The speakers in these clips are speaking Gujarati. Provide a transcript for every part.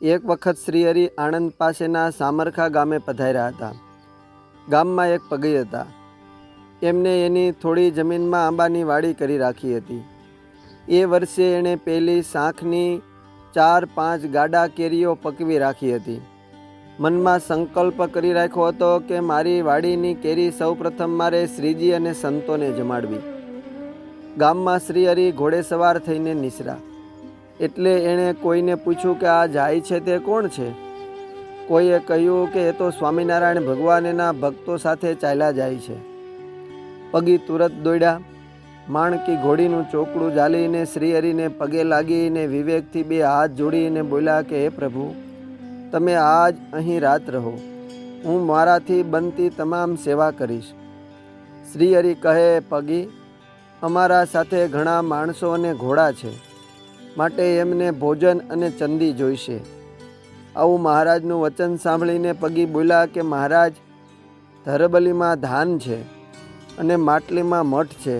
એક વખત શ્રીહરિ આણંદ પાસેના સામરખા ગામે પધાર્યા હતા. ગામમાં એક પગી હતા. એમને એની થોડી જમીનમાં આંબાની વાડી કરી રાખી હતી. એ વર્ષે એણે પેલી શાંખની 4-5 ગાડા કેરીઓ પકવી રાખી હતી. મનમાં સંકલ્પ કરી રાખ્યો હતો કે મારી વાડીની કેરી સૌપ્રથમ મારે શ્રીજી અને સંતોને જમાડવી. ગામમાં શ્રીહરિ ઘોડેસવાર થઈને નીસરા. એટલે એણે કોઈને પૂછ્યું કે આ જાય છે તે કોણ છે? કોઈએ કહ્યું કે એ તો સ્વામિનારાયણ ભગવાન એના ભક્તો સાથે ચાલ્યા જાય છે. પગી તુરત દોડ્યા. માણકી ઘોડીનું ચોકડું ઝાલીને શ્રીહરિને પગે લાગીને વિવેકથી 2 હાથ જોડીને બોલ્યા કે હે પ્રભુ, તમે આજ અહીં રાત રહો, હું મારાથી બનતી તમામ સેવા કરીશ. શ્રીહરિ કહે, પગી, અમારા સાથે ઘણા માણસો અને ઘોડા છે, માટે એમને ભોજન અને ચંદી જોઈશે. આવું મહારાજનું વચન સાંભળીને પગી બોલ્યા કે મહારાજ, ધરબલીમાં ધાન છે અને માટલીમાં મઠ છે.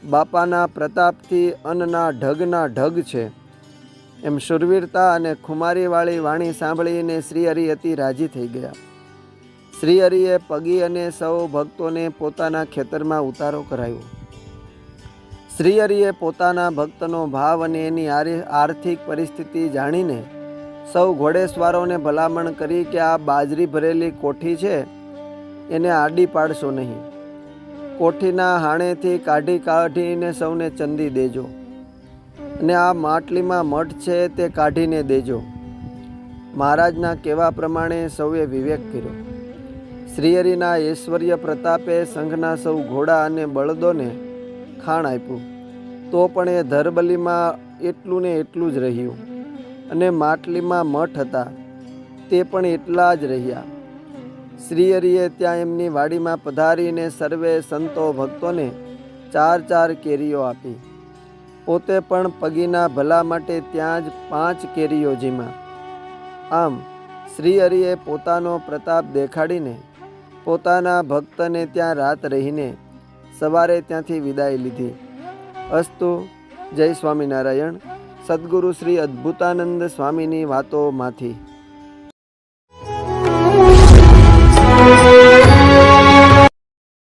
બાપાના પ્રતાપથી અન્નના ઢગ છે. એમ શુરવીરતા અને ખુમારીવાળી વાણી સાંભળીને શ્રીહરિ અતિ રાજી થઈ ગયા. શ્રીહરિએ પગી અને સૌ ભક્તોને પોતાના ખેતરમાં ઉતારો કરાયો. શ્રીહરિએ પોતાના ભક્તનો ભાવ અને એની આર્થિક પરિસ્થિતિ જાણીને સૌ ઘોડેસવારોને ભલામણ કરી કે આ બાજરી ભરેલી કોઠી છે એને આડી પાડશો નહીં. કોઠીના હાણેથી કાઢીને સૌને ચંદી દેજો, અને આ માટલીમાં મઠ છે તે કાઢીને દેજો. મહારાજના કહેવા પ્રમાણે સૌએ વિવેક કર્યો. શ્રીહરિના ઐશ્વર્ય પ્રતાપે સંઘના સૌ ઘોડા અને બળદોને ખાણ આપ્યું. તો પણ એ ધરબલીમાં એટલું ને એટલું જ રહ્યું, અને માટલીમાં મઠ હતા તે પણ એટલા જ રહ્યા. શ્રીહરિએ ત્યાં એમની વાડીમાં પધારીને સર્વે સંતો ભક્તોને 4 કેરીઓ આપી. પોતે પણ પગીના ભલા માટે ત્યાં જ 5 કેરીઓ જીમા. આમ શ્રીહરિએ પોતાનો પ્રતાપ દેખાડીને પોતાના ભક્તને ત્યાં રાત રહીને સવારે ત્યાંથી વિદાય લીધી. અસ્તુ. જય સ્વામિનારાયણ. સદ્ગુરુ શ્રી અદ્ભુતાનંદ સ્વામીની વાતોમાંથી.